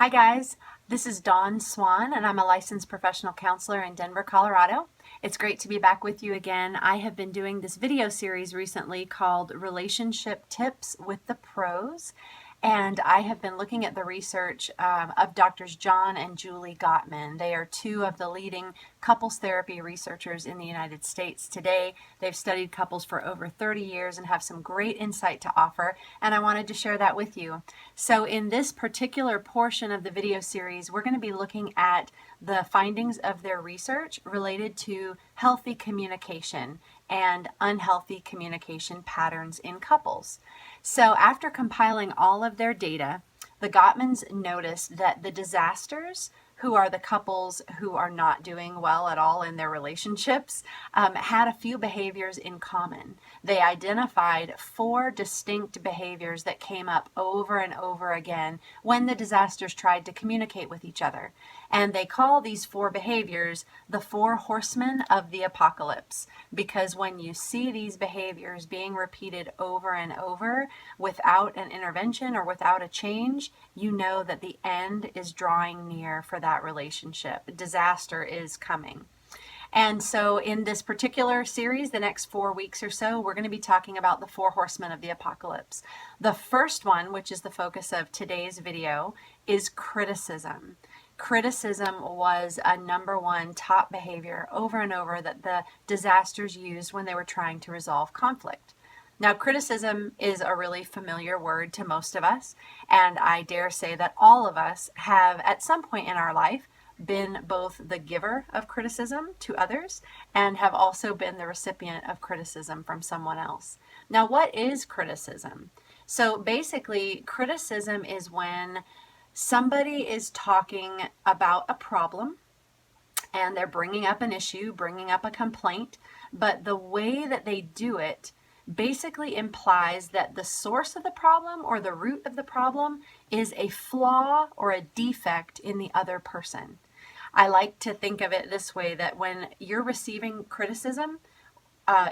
Hi guys, this is Dawn Swan and I'm a licensed professional counselor in Denver, Colorado. It's great to be back with you again. I have been doing this video series recently called Relationship Tips with the Pros, and I have been looking at the research of Doctors John and Julie Gottman. They are two of the leading couples therapy researchers in the United States today. They've studied couples for over 30 years and have some great insight to offer, and I wanted to share that with you. So in this particular portion of the video series, we're going to be looking at the findings of their research related to healthy communication and unhealthy communication patterns in couples. So after compiling all of their data, the Gottmans noticed that the disasters, who are the couples who are not doing well at all in their relationships, had a few behaviors in common. They identified 4 distinct behaviors that came up over and over again when the disasters tried to communicate with each other. And they call these 4 behaviors the 4 Horsemen of the Apocalypse, because when you see these behaviors being repeated over and over without an intervention or without a change, you know that the end is drawing near for that relationship. Disaster is coming. And so in this particular series, the next 4 weeks or so, we're going to be talking about the 4 Horsemen of the Apocalypse. The first one, which is the focus of today's video, is criticism. Criticism was a #1 top behavior over and over that the disasters used when they were trying to resolve conflict. Now, criticism is a really familiar word to most of us, and I dare say that all of us have at some point in our life been both the giver of criticism to others and have also been the recipient of criticism from someone else. Now, what is criticism? So basically, criticism is when somebody is talking about a problem and they're bringing up an issue, bringing up a complaint, but the way that they do it basically implies that the source of the problem or the root of the problem is a flaw or a defect in the other person. I like to think of it this way, that when you're receiving criticism,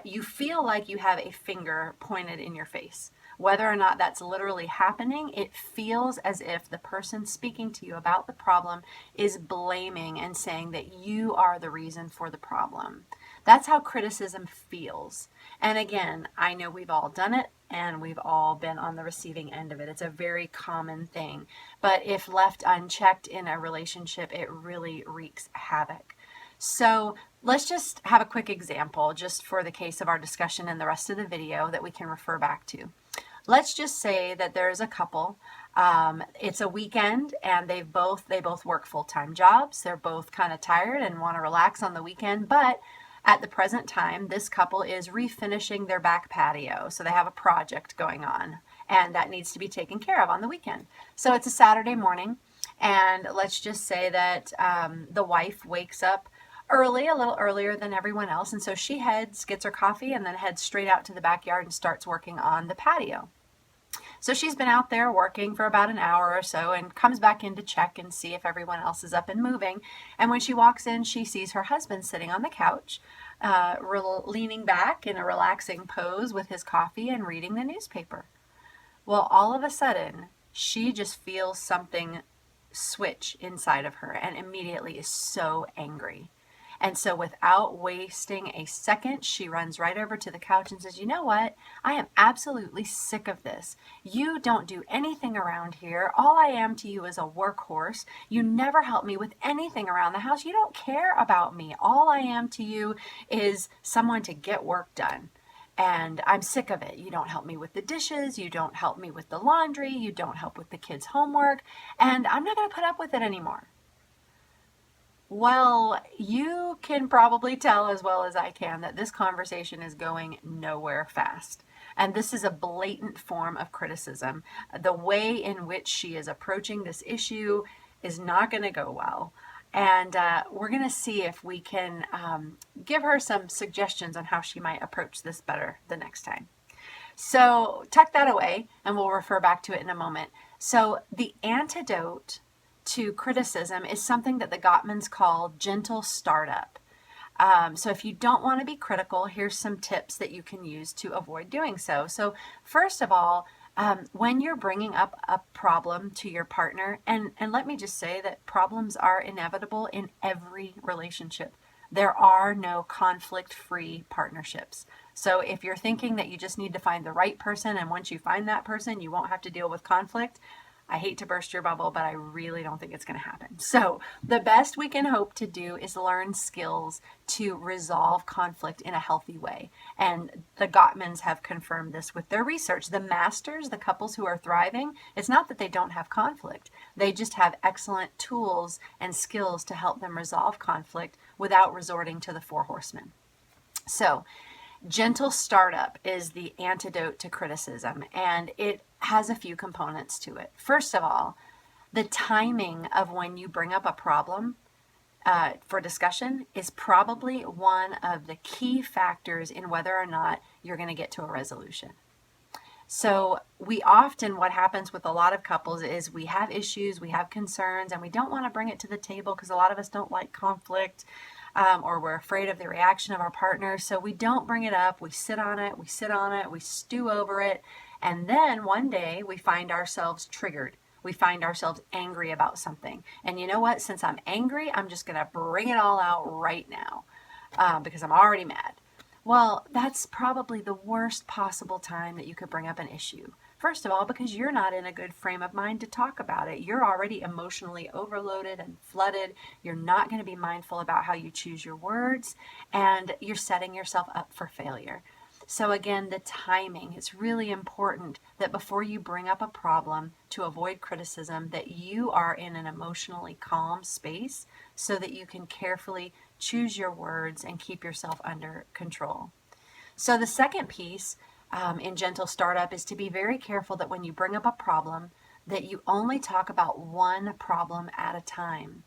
you feel like you have a finger pointed in your face. Whether or not that's literally happening, it feels as if the person speaking to you about the problem is blaming and saying that you are the reason for the problem. That's how criticism feels. And again, I know we've all done it and we've all been on the receiving end of it. It's a very common thing. But if left unchecked in a relationship, it really wreaks havoc. So let's just have a quick example just for the case of our discussion and the rest of the video that we can refer back to. Let's just say that there's a couple. It's a weekend and they both work full-time jobs. They're both kind of tired and want to relax on the weekend, but at the present time, this couple is refinishing their back patio. So they have a project going on and that needs to be taken care of on the weekend. So it's a Saturday morning, and let's just say that the wife wakes up early, a little earlier than everyone else. And so she gets her coffee and then heads straight out to the backyard and starts working on the patio. So she's been out there working for about an hour or so and comes back in to check and see if everyone else is up and moving. And when she walks in, she sees her husband sitting on the couch, leaning back in a relaxing pose with his coffee and reading the newspaper. Well, all of a sudden, she just feels something switch inside of her and immediately is so angry. And so without wasting a second, she runs right over to the couch and says, "You know what? I am absolutely sick of this. You don't do anything around here. All I am to you is a workhorse. You never help me with anything around the house. You don't care about me. All I am to you is someone to get work done. And I'm sick of it. You don't help me with the dishes. You don't help me with the laundry. You don't help with the kids' homework. And I'm not going to put up with it anymore." Well, you can probably tell as well as I can that this conversation is going nowhere fast. And this is a blatant form of criticism. The way in which she is approaching this issue is not going to go well. And we're going to see if we can give her some suggestions on how she might approach this better the next time. So tuck that away and we'll refer back to it in a moment. So the antidote to criticism is something that the Gottmans call gentle startup. So if you don't want to be critical, here's some tips that you can use to avoid doing so. So first of all, When you're bringing up a problem to your partner, and let me just say that problems are inevitable in every relationship. There are no conflict-free partnerships. So if you're thinking that you just need to find the right person, and once you find that person, you won't have to deal with conflict, I hate to burst your bubble, but I really don't think it's going to happen. So, the best we can hope to do is learn skills to resolve conflict in a healthy way. And the Gottmans have confirmed this with their research. The masters, the couples who are thriving, it's not that they don't have conflict, they just have excellent tools and skills to help them resolve conflict without resorting to the four horsemen. So, gentle startup is the antidote to criticism, and it has a few components to it. First of all, the timing of when you bring up a problem for discussion is probably one of the key factors in whether or not you're going to get to a resolution. So we often, what happens with a lot of couples is we have issues, we have concerns, and we don't want to bring it to the table because a lot of us don't like conflict, or we're afraid of the reaction of our partner. So we don't bring it up. We sit on it, we stew over it. And then one day we find ourselves triggered. We find ourselves angry about something. And you know what? Since I'm angry, I'm just going to bring it all out right now because I'm already mad. Well, that's probably the worst possible time that you could bring up an issue. First of all, because you're not in a good frame of mind to talk about it. You're already emotionally overloaded and flooded. You're not going to be mindful about how you choose your words, and you're setting yourself up for failure. So again, the timing, it's really important that before you bring up a problem, to avoid criticism, that you are in an emotionally calm space so that you can carefully choose your words and keep yourself under control. So the second piece in gentle startup is to be very careful that when you bring up a problem, that you only talk about one problem at a time.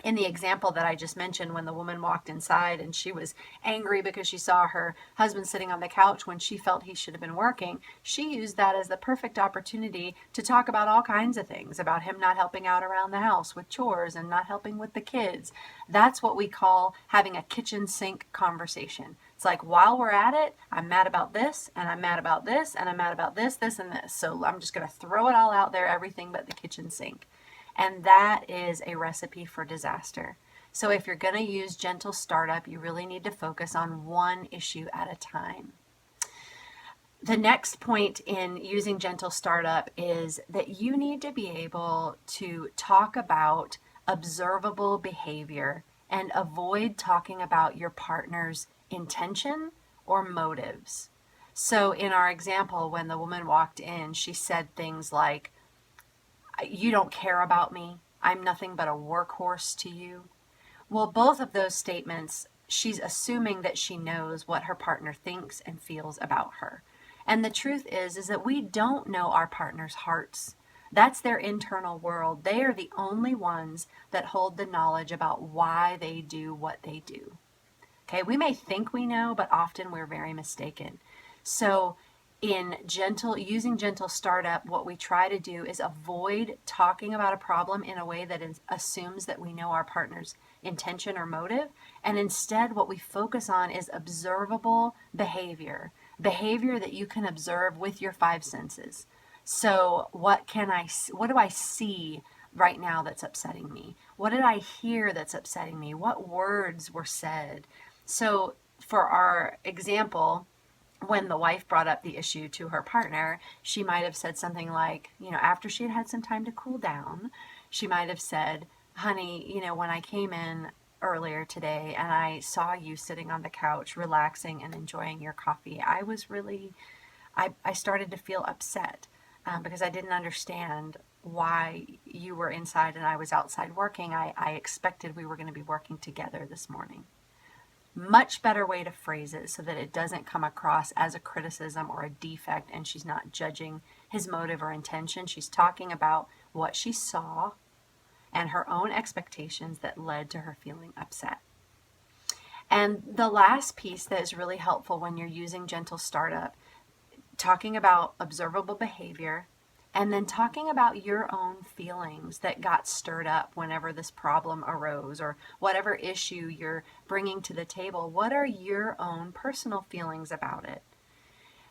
In the example that I just mentioned, when the woman walked inside and she was angry because she saw her husband sitting on the couch when she felt he should have been working, she used that as the perfect opportunity to talk about all kinds of things, about him not helping out around the house with chores and not helping with the kids. That's what we call having a kitchen sink conversation. It's like, while we're at it, I'm mad about this, and I'm mad about this, and I'm mad about this, this, and this. So I'm just going to throw it all out there, everything but the kitchen sink. And that is a recipe for disaster. So if you're going to use gentle startup, you really need to focus on one issue at a time. The next point in using gentle startup is that you need to be able to talk about observable behavior and avoid talking about your partner's intention or motives. So in our example, when the woman walked in, she said things like, "You don't care about me. I'm nothing but a workhorse to you." Well, both of those statements, she's assuming that she knows what her partner thinks and feels about her. And the truth is that we don't know our partner's hearts. That's their internal world. They are the only ones that hold the knowledge about why they do what they do. Okay, we may think we know, but often we're very mistaken. So in using gentle startup, what we try to do is avoid talking about a problem in a way that assumes that we know our partner's intention or motive. And instead, what we focus on is observable behavior that you can observe with your five senses. So what do I see right now that's upsetting me? What did I hear that's upsetting me? What words were said? So for our example, when the wife brought up the issue to her partner, she might have said something like, after she had had some time to cool down, she might have said, "Honey, when I came in earlier today and I saw you sitting on the couch relaxing and enjoying your coffee, I started to feel upset because I didn't understand why you were inside and I was outside working. I expected we were going to be working together this morning." Much better way to phrase it so that it doesn't come across as a criticism or a defect, and she's not judging his motive or intention. She's talking about what she saw and her own expectations that led to her feeling upset. And the last piece that is really helpful when you're using gentle startup, talking about observable behavior, and then talking about your own feelings that got stirred up whenever this problem arose, or whatever issue you're bringing to the table. What are your own personal feelings about it?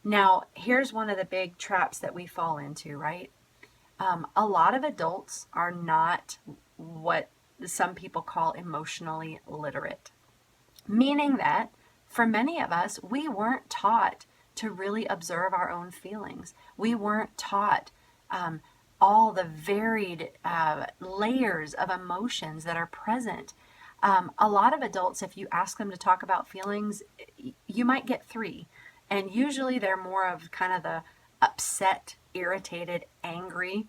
Now, here's one of the big traps that we fall into, right? A lot of adults are not what some people call emotionally literate, meaning that for many of us, we weren't taught to really observe our own feelings. We weren't taught all the varied layers of emotions that are present. A lot of adults, if you ask them to talk about feelings, you might get three. And usually they're more of kind of the upset, irritated, angry.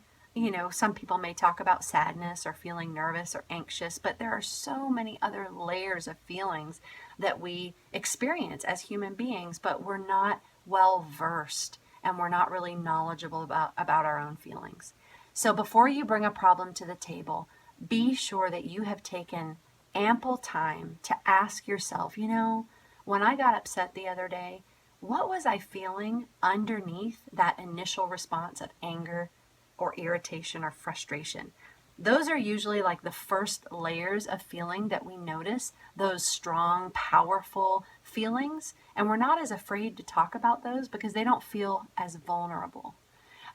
Some people may talk about sadness or feeling nervous or anxious, but there are so many other layers of feelings that we experience as human beings, but we're not well versed and we're not really knowledgeable about our own feelings. So before you bring a problem to the table, be sure that you have taken ample time to ask yourself, when I got upset the other day, what was I feeling underneath that initial response of anger or irritation or frustration? Those are usually like the first layers of feeling that we notice, those strong, powerful feelings. And we're not as afraid to talk about those because they don't feel as vulnerable.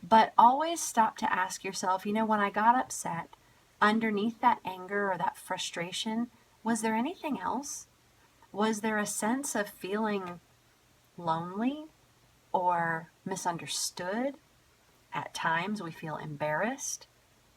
But always stop to ask yourself, when I got upset, underneath that anger or that frustration, was there anything else? Was there a sense of feeling lonely or misunderstood? At times we feel embarrassed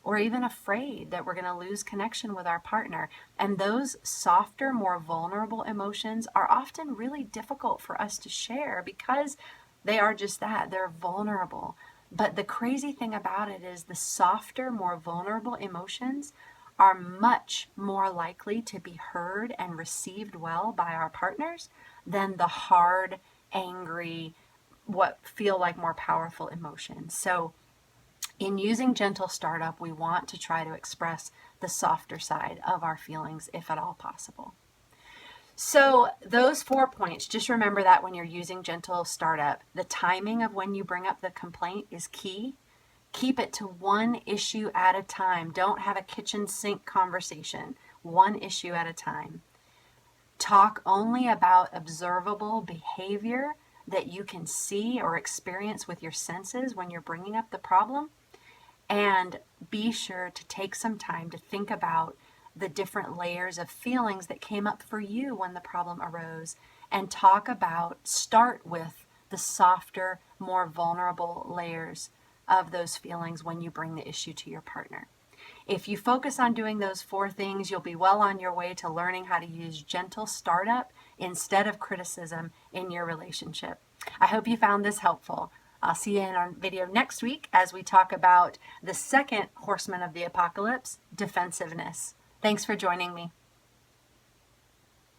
or even afraid that we're going to lose connection with our partner. And those softer, more vulnerable emotions are often really difficult for us to share because they are just that, they're vulnerable. But the crazy thing about it is the softer, more vulnerable emotions are much more likely to be heard and received well by our partners than the hard, angry, what feel like more powerful emotions. So in using gentle startup, we want to try to express the softer side of our feelings if at all possible. So those 4 points, just remember that when you're using gentle startup, the timing of when you bring up the complaint is key. Keep it to one issue at a time. Don't have a kitchen sink conversation. One issue at a time. Talk only about observable behavior that you can see or experience with your senses when you're bringing up the problem. And be sure to take some time to think about the different layers of feelings that came up for you when the problem arose, and start with the softer, more vulnerable layers of those feelings when you bring the issue to your partner. If you focus on doing those 4 things, you'll be well on your way to learning how to use gentle startup instead of criticism in your relationship. I hope you found this helpful. I'll see you in our video next week as we talk about the second horseman of the apocalypse, defensiveness. Thanks for joining me.